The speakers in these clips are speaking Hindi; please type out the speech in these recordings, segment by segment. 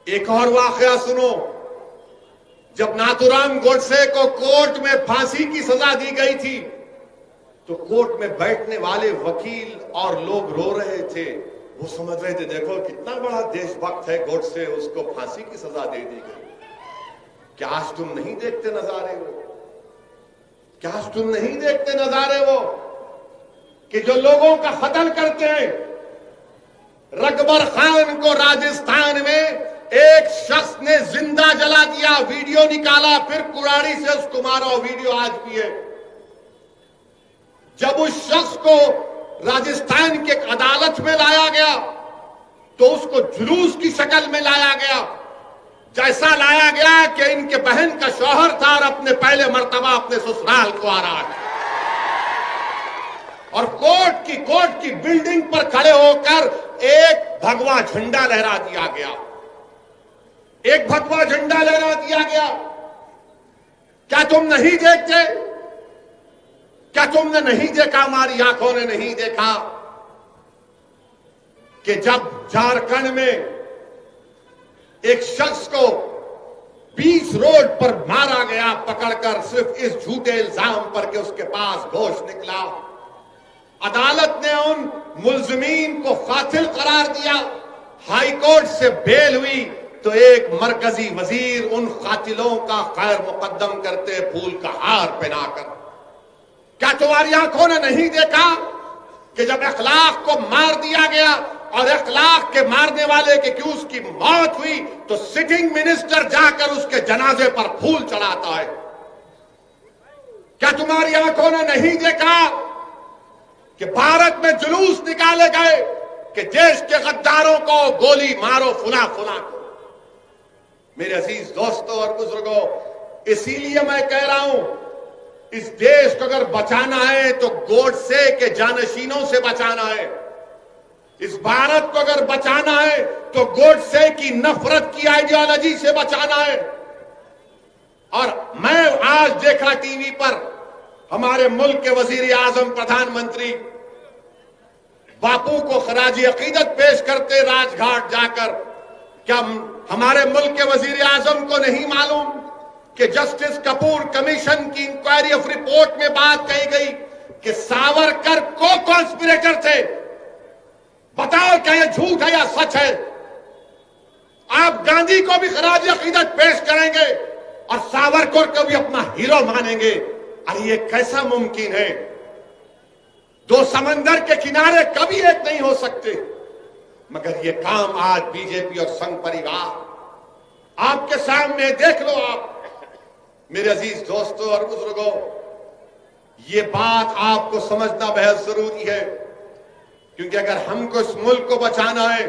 एक और वाकया सुनो। जब नाथूराम गोडसे को कोर्ट में फांसी की सजा दी गई थी तो कोर्ट में बैठने वाले वकील और लोग रो रहे थे। वो समझ रहे थे देखो कितना बड़ा देशभक्त है गोडसे, उसको फांसी की सजा दे दी गई। क्या आज तुम नहीं देखते नजारे वो? क्या आज तुम नहीं देखते नजारे वो कि जो लोगों का कत्ल करते हैं? रकबर खान को राजस्थान में एक शख्स ने जिंदा जला दिया, वीडियो निकाला, फिर कुराड़ी से उसको मारा। वीडियो आज भी है। जब उस शख्स को राजस्थान के अदालत में लाया गया तो उसको जुलूस की शक्ल में लाया गया, जैसा लाया गया कि इनके बहन का शौहर था और अपने पहले मर्तबा अपने ससुराल को आ रहा है। और कोर्ट की बिल्डिंग पर खड़े होकर एक भगवा झंडा लहरा दिया गया, एक भगवा झंडा लहरा दिया गया। क्या तुम नहीं देखते? क्या तुमने नहीं देखा, हमारी आंखों ने नहीं देखा कि जब झारखंड में एक शख्स को 20 रोड पर मारा गया पकड़कर, सिर्फ इस झूठे इल्जाम पर कि उसके पास गोश्त निकला। अदालत ने उन मुल्जिमीन को कातिल करार दिया। हाई कोर्ट से बेल हुई तो एक मरकजी वजीर उन कातिलों का खैर मुकद्दम करते फूल का हार पहनाकर। क्या तुम्हारी आंखों ने नहीं देखा कि जब अखलाक को मार दिया गया और अखलाक के मारने वाले के क्यों उसकी मौत हुई तो सिटिंग मिनिस्टर जाकर उसके जनाजे पर फूल चढ़ाता है? क्या तुम्हारी आंखों ने नहीं देखा कि भारत में जुलूस निकाले गए कि देश के गद्दारों को गोली मारो फुला फुला को? मेरे अजीज दोस्तों और बुजुर्गों, इसीलिए मैं कह रहा हूं इस देश को अगर बचाना है तो गोडसे के जानशीनों से बचाना है। इस भारत को अगर बचाना है तो गोडसे की नफरत की आइडियोलॉजी से बचाना है। और मैं आज देखा टीवी पर हमारे मुल्क के वजीर आजम प्रधानमंत्री बापू को खराजी अकीदत पेश करते राजघाट जाकर। क्या हमारे मुल्क के वजीर आजम को नहीं मालूम कि जस्टिस कपूर कमीशन की इंक्वायरी ऑफ रिपोर्ट में बात कही गई कि सावरकर को कॉन्स्पिरेटर थे? बताओ क्या यह झूठ है या सच है? आप गांधी को भी खराज अकीदत पेश करेंगे और सावरकर को भी अपना हीरो मानेंगे? अरे ये कैसा मुमकिन है? दो समंदर के किनारे कभी एक नहीं हो सकते। मगर ये काम आज बीजेपी और संघ परिवार आपके सामने देख लो। आप मेरे अजीज दोस्तों और बुजुर्गों, ये बात आपको समझना बेहद जरूरी है, क्योंकि अगर हमको इस मुल्क को बचाना है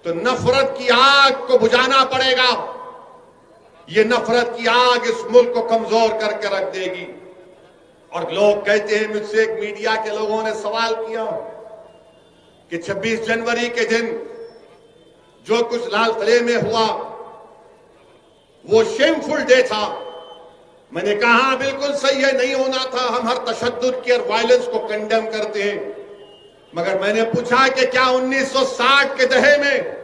तो नफरत की आग को बुझाना पड़ेगा। ये नफरत की आग इस मुल्क को कमजोर करके रख देगी। और लोग कहते हैं, मुझसे एक मीडिया के लोगों ने सवाल किया कि 26 जनवरी के दिन जो कुछ लाल किले में हुआ वो शेमफुल डे था। मैंने कहा बिल्कुल सही है, नहीं होना था। हम हर तशद्दुद की और वायलेंस को कंडेम करते हैं। मगर मैंने पूछा कि क्या 1960 के दहे में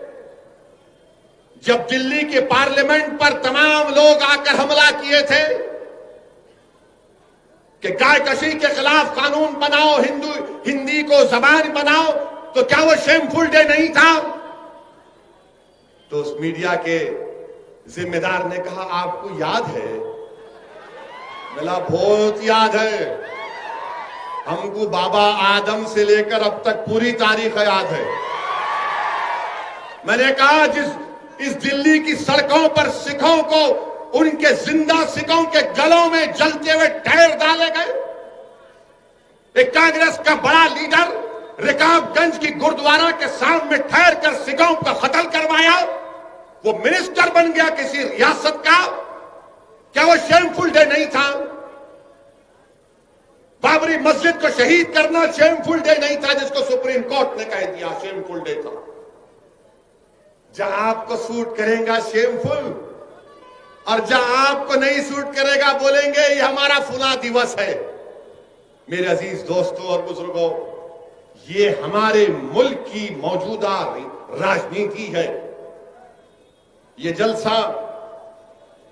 जब दिल्ली के पार्लियामेंट पर तमाम लोग आकर हमला किए थे कि गाय कशी के खिलाफ कानून बनाओ, हिंदी को जबान बनाओ, तो क्या वो शेमफुल डे नहीं था? तो उस मीडिया के जिम्मेदार ने कहा आपको याद है? बोला बहुत याद है, हमको बाबा आदम से लेकर अब तक पूरी तारीख याद है। मैंने कहा इस दिल्ली की सड़कों पर सिखों को उनके जिंदा सिखों के गलों में जलते हुए टायर डाले गए। एक कांग्रेस का बड़ा लीडर रिकाबगंज की गुरुद्वारा के सामने ठहर कर सिखों का कत्ल करवाया, वो मिनिस्टर बन गया किसी रियासत का। क्या वो शेमफुल डे नहीं था? बाबरी मस्जिद को शहीद करना शेमफुल डे नहीं था, जिसको सुप्रीम कोर्ट ने कह दिया शेमफुल डे था? जहां आपको सूट करेगा शेमफुल, और जहां आपको नहीं सूट करेगा बोलेंगे ये हमारा फुला दिवस है। मेरे अजीज दोस्तों और बुजुर्गों, ये हमारे मुल्क की मौजूदा राजनीति है। ये जलसा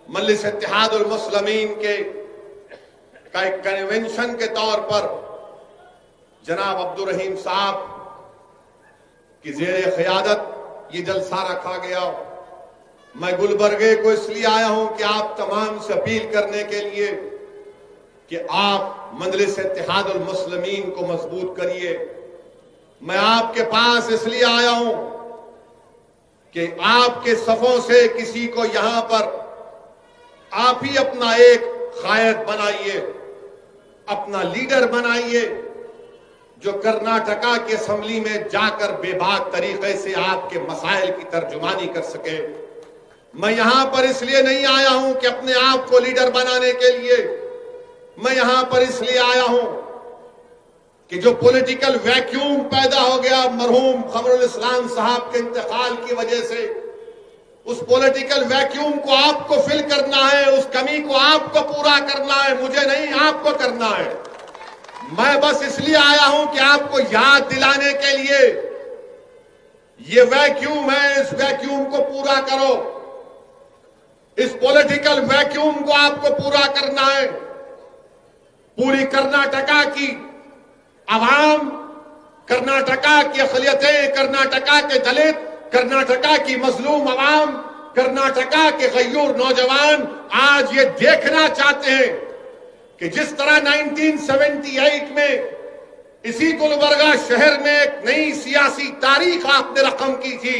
मजलिस इत्तेहादुल मुस्लिमीन के का एक कन्वेंशन के तौर पर जनाब अब्दुल रहीम साहब की जेर क़यादत ये जलसा रखा गया। मैं गुलबर्गे को इसलिए आया हूं कि आप तमाम से अपील करने के लिए कि आप मजलिस इत्तेहादुल मुस्लिमीन को मजबूत करिए। मैं आपके पास इसलिए आया हूं कि आपके सफों से किसी को यहां पर आप ही अपना एक कायद बनाइए, अपना लीडर बनाइए, जो कर्नाटका की असेंबली में जाकर बेबाक तरीके से आपके मसाइल की तर्जुमानी कर सके। मैं यहां पर इसलिए नहीं आया हूं कि अपने आप को लीडर बनाने के लिए, मैं यहां पर इसलिए आया हूं कि जो पॉलिटिकल वैक्यूम पैदा हो गया मरहूम कमरुल इस्लाम साहब के इंतकाल की वजह से, उस पॉलिटिकल वैक्यूम को आपको फिल करना है, उस कमी को आपको पूरा करना है, मुझे नहीं आपको करना है। मैं बस इसलिए आया हूं कि आपको याद दिलाने के लिए ये वैक्यूम है, इस वैक्यूम को पूरा करो, इस पॉलिटिकल वैक्यूम को आपको पूरा करना है। पूरी कर्नाटका की आवाम, कर्नाटका की अक़लियतें, कर्नाटका के दलित, कर्नाटका की मजलूम आवाम, कर्नाटका के गयूर नौजवान आज ये देखना चाहते हैं कि जिस तरह 1978 में इसी गुलबर्गा शहर में एक नई सियासी तारीख आपने रकम की थी,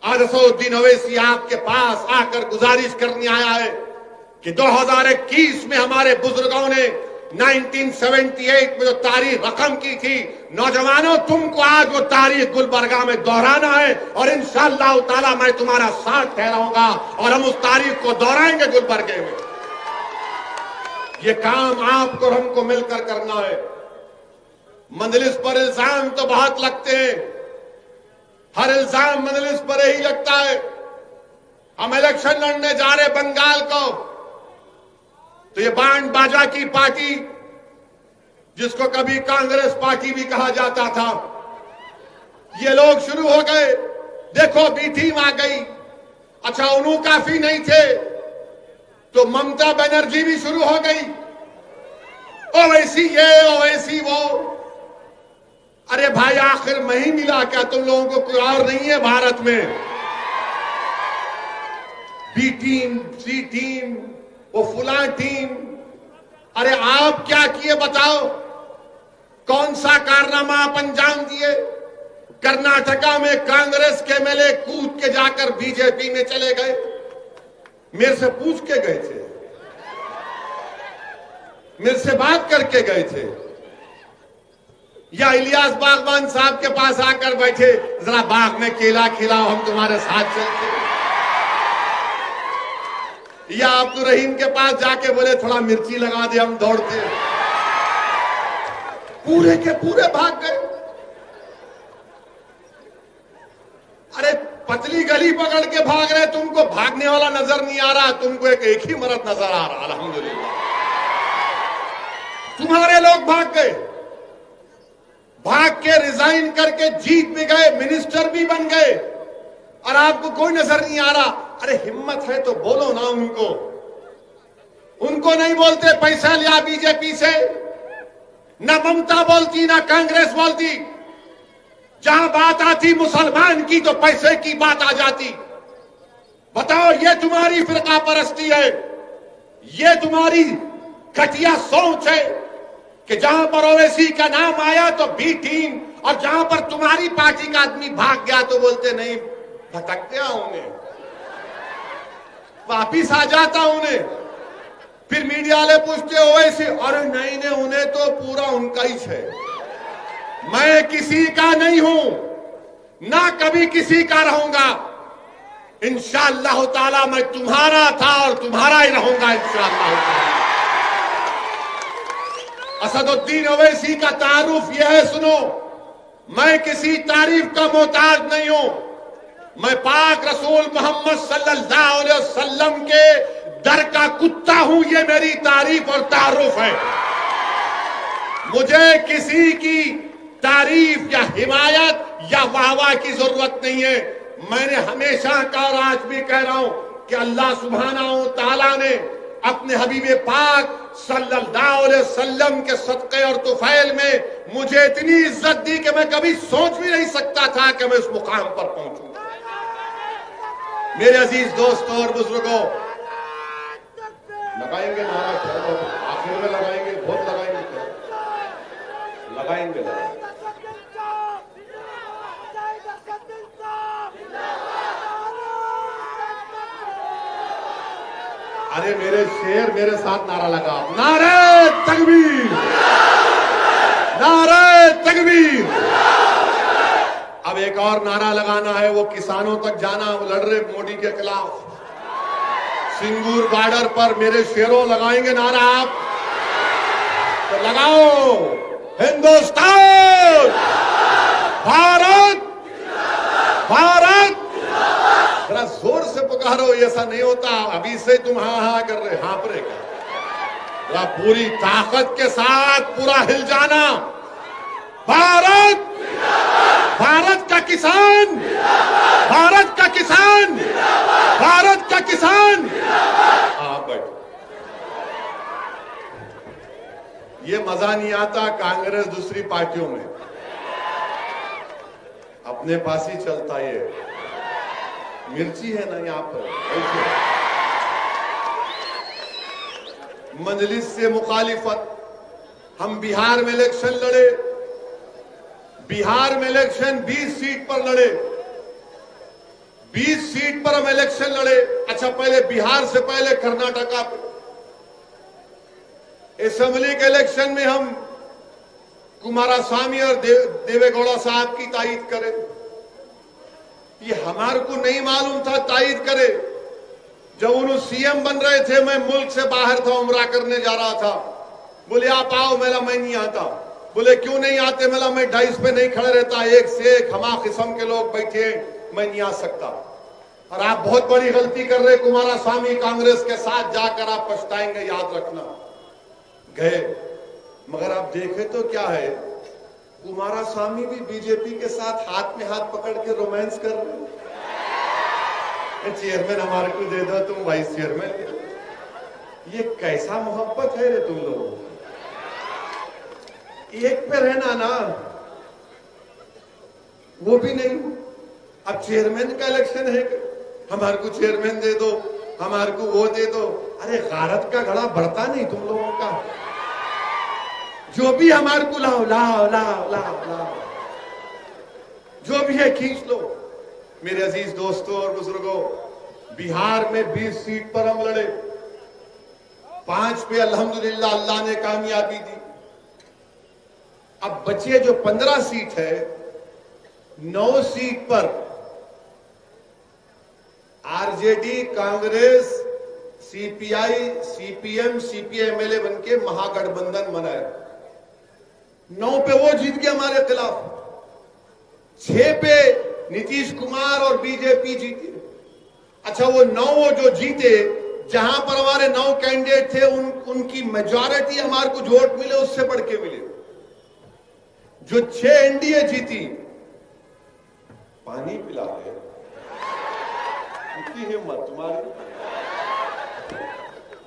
आज असदुद्दीन ओवैसी आपके पास आकर गुजारिश करने आया है कि 2021 में हमारे बुजुर्गों ने 1978 में जो तारीख रकम की थी, नौजवानों तुमको आज वो तारीख गुलबर्गा में दोहराना है और इंशाअल्लाह ताला मैं तुम्हारा साथ ठहराऊंगा और हम उस तारीख को दोहराएंगे गुलबर्गे में। ये काम आपको और हमको मिलकर करना है। मजलिस पर इल्जाम तो बहुत लगते हैं, हर इल्जाम मजलिस पर ही लगता है। हम इलेक्शन लड़ने जा रहे बंगाल को, तो ये बैंड बाजा की पार्टी, जिसको कभी कांग्रेस पार्टी भी कहा जाता था, ये लोग शुरू हो गए। देखो बी टीम आ गई। अच्छा उन्हों काफी नहीं थे तो ममता बनर्जी भी शुरू हो गई, ओवैसी ये ओवैसी वो। अरे भाई आखिर मैं ही मिला क्या? तुम लोगों को कोई और नहीं है भारत में? बी टीम, सी टीम, वो फुला टीम। अरे आप क्या किए बताओ? कौन सा कारनामा आप अंजाम दिए? कर्नाटका में कांग्रेस के एमएलए कूद के जाकर बीजेपी में चले गए, मेरे से पूछ के गए थे, मेरे से बात करके गए थे, या इलियास बागवान साहब के पास आकर बैठे, जरा बाग में केला खिलाओ हम तुम्हारे साथ चलते, या अब्दुल रहीम के पास जाके बोले थोड़ा मिर्ची लगा दे हम दौड़ते। पूरे के पूरे भाग गए। अरे पतली गली पकड़ के भाग रहे, तुमको भागने वाला नजर नहीं आ रहा, तुमको एक ही मर्द नजर आ रहा। अल्हम्दुलिल्लाह तुम्हारे लोग भाग गए, भाग के रिजाइन करके जीत भी गए, मिनिस्टर भी बन गए, और आपको कोई नजर नहीं आ रहा। अरे हिम्मत है तो बोलो ना उनको। उनको नहीं बोलते पैसा लिया बीजेपी से, ना ममता बोलती ना कांग्रेस बोलती। जहां बात आती मुसलमान की तो पैसे की बात आ जाती। बताओ ये तुम्हारी फिरका परस्ती है, ये तुम्हारी घटिया सोच है कि जहां पर ओवैसी का नाम आया तो बी टीम, और जहां पर तुम्हारी पार्टी का आदमी भाग गया तो बोलते नहीं भटक गया उन्हें, वापिस आ जाता उन्हें। फिर मीडिया वाले पूछते ओवैसी, अरे नहीं नहीं उन्हें तो पूरा उनका ही है। मैं किसी का नहीं हूं, ना कभी किसी का रहूंगा। इंशाअल्लाह ताला मैं तुम्हारा था और तुम्हारा ही रहूंगा इंशाअल्लाह ताला। असदुद्दीन ओवैसी का तारुफ यह है, सुनो, मैं किसी तारीफ का मोहताज नहीं हूं। मैं पाक रसूल मोहम्मद सल्लल्लाहु अलैहि वसल्लम के दर का कुत्ता हूं, ये मेरी तारीफ और तारुफ है। मुझे किसी की तारीफ या हिमायत या वाहवाह की जरूरत नहीं है। मैंने हमेशा कहा और आज भी कह रहा हूं कि अल्लाह सुब्हानहू तआला ने अपने हबीब पाक सल्लल्लाहु अलैहि वसल्लम के सदक़े और तुफैल में मुझे इतनी इज्जत दी कि मैं कभी सोच भी नहीं सकता था कि मैं उस मुकाम पर पहुंचूंगा। मेरे अजीज दोस्तों और बुजुर्गों, लगाएंगे नारा, आखिर में लगाएंगे, बहुत लगाएंगे, लगाएंगे। अरे मेरे शेर, मेरे साथ नारा लगा, नारे तकबीर, नारे तकबीर। अब एक और नारा लगाना है, वो किसानों तक जाना, वो लड़ रहे मोदी के खिलाफ। सिंगूर बॉर्डर पर मेरे शेरों लगाएंगे नारा, आप तो लगाओ, हिंदुस्तान, भारत, भारत। जरा जोर से पुकारो, ऐसा नहीं होता अभी से तुम हाँ हाँ कर रहे, हाँ पर जरा पूरी ताकत के साथ पूरा हिल जाना। भारत, भारत का किसान, भारत का किसान, भारत का किसान। आप बैठो, ये मजा नहीं आता कांग्रेस दूसरी पार्टियों में, अपने पास ही चलता ये मिर्ची है ना यहां पर। मजलिस से मुखालिफत, हम बिहार में इलेक्शन लड़े, बिहार में इलेक्शन 20 सीट पर लड़े, 20 सीट पर हम इलेक्शन लड़े। अच्छा, पहले बिहार से पहले कर्नाटका असेंबली के इलेक्शन में हम कुमारस्वामी और देवेगौड़ा साहब की तायीद करें। ये हमारे को नहीं मालूम था तायीद करे। जब उन्होंने सीएम बन रहे थे, मैं मुल्क से बाहर था, उम्रा करने जा रहा था। बोले आप आओ, मेला मैं नहीं आता। बोले क्यों नहीं आते? मेला मैं डाइस पे नहीं खड़े रहता, एक से एक हमा किस्म के लोग बैठे, मैं नहीं आ सकता। और आप बहुत बड़ी गलती कर रहे कुमारस्वामी, कांग्रेस के साथ जाकर आप पछताएंगे, याद रखना। गए, मगर आप देखे तो क्या है, कुमारस्वामी भी बीजेपी के साथ हाथ में हाथ पकड़ के रोमांस कर रहे हैं। चेयरमैन हमारे को दे दो, तुम वाइस चेयरमैन। ये कैसा मोहब्बत है रे तुम लोग, एक पे रहना ना, वो भी नहीं। अब चेयरमैन का इलेक्शन है, हमारे को चेयरमैन दे दो, हमारे को वो दे दो। अरे गारत का घड़ा बढ़ता नहीं तुम लोगों का, जो भी हमारे को लाओ लाओ लाओ लाओ लाओ, जो भी है खींच लो। मेरे अजीज दोस्तों और बुजुर्गों, बिहार में 20 सीट पर हम लड़े, 5 पे अल्हम्दुलिल्लाह अल्लाह ने कामयाबी दी। अब बचे जो 15 सीट है, 9 सीट पर आरजेडी, कांग्रेस, सीपीआई, सीपीएम, सीपीएमएलए बनके महागठबंधन बनाया। 9 पे वो जीत गया हमारे खिलाफ, 6 पे नीतीश कुमार और बीजेपी जीते। अच्छा, वो 9 जो जीते, जहां पर हमारे 9 कैंडिडेट थे, उनकी मेजॉरिटी हमारे को जो वोट मिले उससे बढ़ के मिले। जो 6 एनडीए जीती, पानी पिला रहे, इतनी हिम्मत तुम्हारी,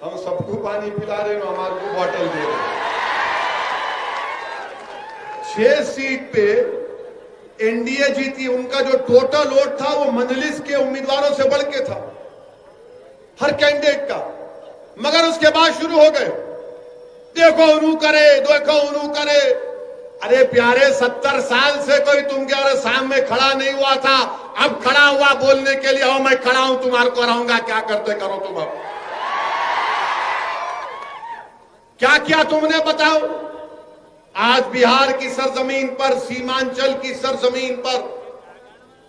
हम सबको पानी पिला रहे हो, हमारे को बॉटल दे रहे। 6 सीट पे एनडीए जीती, उनका जो टोटल वोट था वो मजलिस के उम्मीदवारों से बढ़ के था, हर कैंडिडेट का। मगर उसके बाद शुरू हो गए, देखो उन्हू करे, देखो उन्हू करे। अरे प्यारे, 70 साल से कोई तुम सामने खड़ा नहीं हुआ था, अब खड़ा हुआ बोलने के लिए, आओ मैं खड़ा हूं, तुम्हारे को हराऊंगा, क्या करते करो तुम। अब क्या किया तुमने बताओ? आज बिहार की सरजमीन पर, सीमांचल की सरजमीन पर,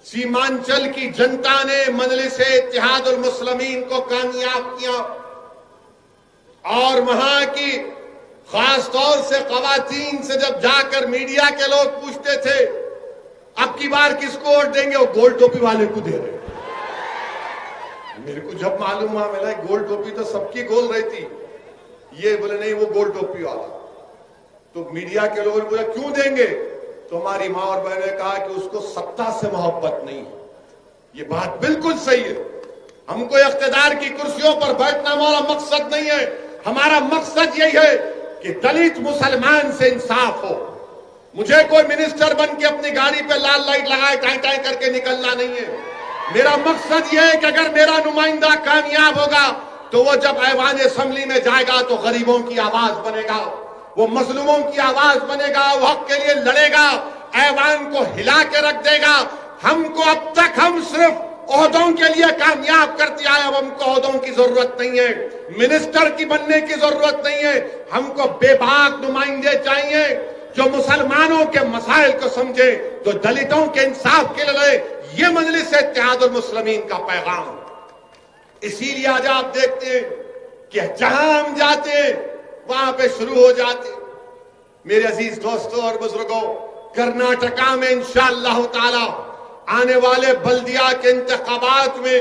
सीमांचल की जनता ने मजलिस-ए-इत्तेहादुल मुस्लिमीन को कामयाब किया। और वहां की खास तौर से खवातीन से जब जाकर मीडिया के लोग पूछते थे अब की बार किसको वोट देंगे, वो गोल टोपी वाले को दे रहे। मेरे को जब मालूम हुआ, मेरा गोल टोपी तो सबकी गोल रहती, ये बोले नहीं वो गोल टोपी वाला। तो मीडिया के लोगों ने बोला क्यों देंगे? तो हमारी मां और बहन ने कहा कि उसको सत्ता से मोहब्बत नहीं, ये बात बिल्कुल सही है। हमको इख्तिदार की कुर्सियों पर बैठना हमारा मकसद नहीं है। हमारा मकसद यही है कि दलित मुसलमान से इंसाफ हो। मुझे कोई मिनिस्टर बन के अपनी गाड़ी पे लाल लाइट लगाए टाई टाई करके निकलना नहीं है। मेरा मकसद यह है कि अगर मेरा नुमाइंदा कामयाब होगा तो वो जब ऐवान असेंबली में जाएगा तो गरीबों की आवाज बनेगा, वो मजलूमों की आवाज बनेगा, वो हक के लिए लड़ेगा, ऐवान को हिला के रख देगा। हमको अब तक हम सिर्फ ओहदों के लिए कामयाब करते आए, अब हमको ओहदों की जरूरत नहीं है, मिनिस्टर की बनने की जरूरत नहीं है। हमको बेबाक नुमाइंदे चाहिए जो मुसलमानों के मसाइल को समझे, जो दलितों के इंसाफ के लिए लड़े। ये मजलिस इत्तेहादुल मुस्लिमीन का पैगाम। इसीलिए आज आप देखते हैं कि जहां हम जाते हैं वहां पे शुरू हो जाते। मेरे अजीज दोस्तों और बुजुर्गों, कर्नाटका में इंशाअल्लाह ताला आने वाले बल्दिया के इंतखाबात में,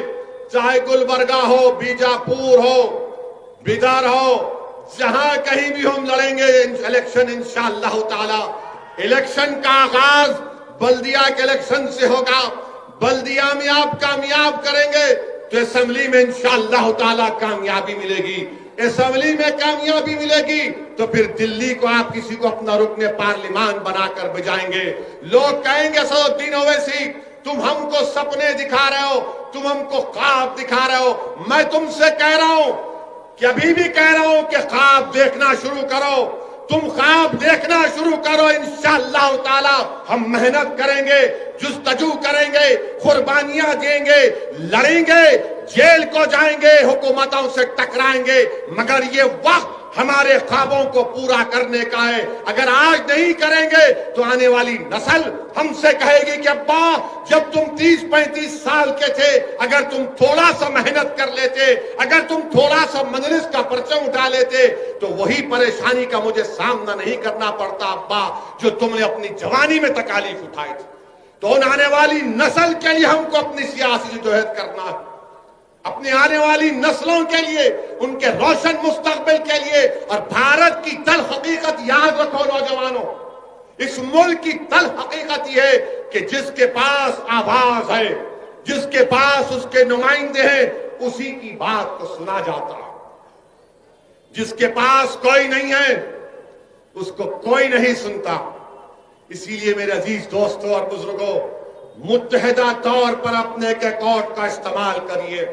चाहे गुलबर्गा हो, बीजापुर हो, बिदर हो, जहां कहीं भी हम लड़ेंगे इलेक्शन इंशाअल्लाह ताला। इलेक्शन का आगाज बल्दिया के इलेक्शन से होगा। बल्दिया में आप कामयाब करेंगे तो असेंबली में इंशाअल्लाह ताला कामयाबी मिलेगी। असेंबली में कामयाबी मिलेगी तो फिर दिल्ली को आप किसी को अपना रुकने पार्लिमान बनाकर बजाएंगे। लोग कहेंगे सदुद्दीन ओवैसी, तुम हमको सपने दिखा रहे हो, तुम हमको ख्वाब दिखा रहे हो। मैं तुमसे कह रहा हूं कि अभी भी कह रहा हूं कि ख्वाब देखना शुरू करो। तुम ख्वाब देखना शुरू करो, इंशाअल्लाह ताला हम मेहनत करेंगे, जुस्तजू करेंगे, कुर्बानियां देंगे, लड़ेंगे, जेल को जाएंगे, हुकूमतों से टकराएंगे, मगर ये वक्त हमारे ख्वाबों को पूरा करने का है। अगर आज नहीं करेंगे तो आने वाली नस्ल हमसे कहेगी कि अब्बा जब तुम 30-35 साल के थे, अगर तुम थोड़ा सा मेहनत कर लेते, अगर तुम थोड़ा सा मजलिस का परचम उठा लेते तो वही परेशानी का मुझे सामना नहीं करना पड़ता अब्बा जो तुमने अपनी जवानी में तकालीफ उठाई थी। तो आने वाली नस्ल के लिए हमको अपनी सियासी जदोजहद करना है, अपनी आने वाली नस्लों के लिए, उनके रोशन मुस्तकबिल के लिए। और भारत की तल हकीकत याद रखो नौजवानों, इस मुल्क की तल हकीकत यह है कि जिसके पास आवाज है, जिसके पास उसके नुमाइंदे हैं, उसी की बात को सुना जाता है। जिसके पास कोई नहीं है उसको कोई नहीं सुनता। इसीलिए मेरे अजीज दोस्तों और बुजुर्गों, मुत्तहिदा तौर पर अपने एक अकाउंट का इस्तेमाल करिए।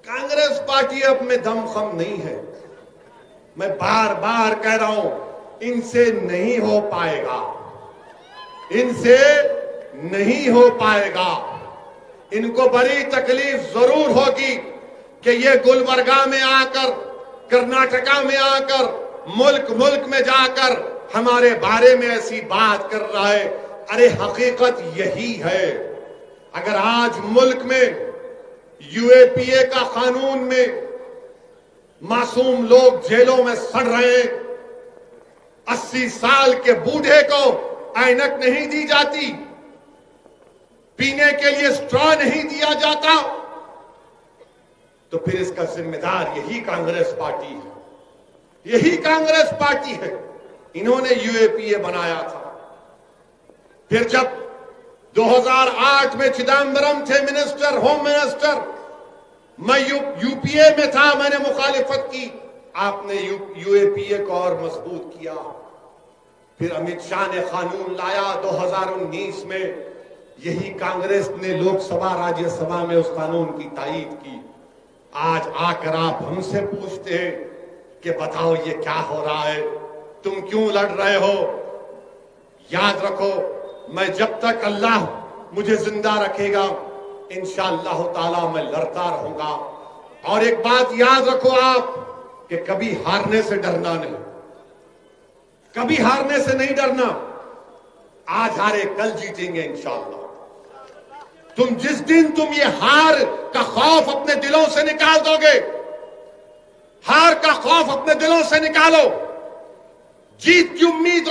कांग्रेस पार्टी अब में दमखम नहीं है। मैं बार बार कह रहा हूं, इनसे नहीं हो पाएगा, इनसे नहीं हो पाएगा। इनको बड़ी तकलीफ जरूर होगी कि ये गुलबर्गा में आकर, कर्नाटका में आकर, मुल्क मुल्क में जाकर हमारे बारे में ऐसी बात कर रहा है। अरे हकीकत यही है। अगर आज मुल्क में यूएपीए का कानून में मासूम लोग जेलों में सड़ रहे हैं, 80 साल के बूढ़े को ऐनक नहीं दी जाती, पीने के लिए स्ट्रॉ नहीं दिया जाता, तो फिर इसका जिम्मेदार यही कांग्रेस पार्टी है। यही कांग्रेस पार्टी है। इन्होंने यूएपीए बनाया था। फिर जब 2008 में चिदम्बरम थे मिनिस्टर, होम मिनिस्टर, मैं यूपीए में था, मैंने मुखालिफत की, आपने यूएपीए को और मजबूत किया। फिर अमित शाह ने कानून लाया 2019 में, यही कांग्रेस ने लोकसभा राज्यसभा में उस कानून की तायीद की। आज आकर आप हमसे पूछते हैं कि बताओ ये क्या हो रहा है, तुम क्यों लड़ रहे हो? याद रखो, मैं जब तक अल्लाह मुझे जिंदा रखेगा इंशाअल्लाह ताला मैं लड़ता रहूंगा। और एक बात याद रखो आप कि कभी हारने से डरना नहीं, कभी हारने से नहीं डरना। आज हारे कल जीतेंगे इंशाअल्लाह। जिस दिन तुम ये हार का खौफ अपने दिलों से निकाल दोगे, हार का खौफ अपने दिलों से निकालो, जीत की उम्मीद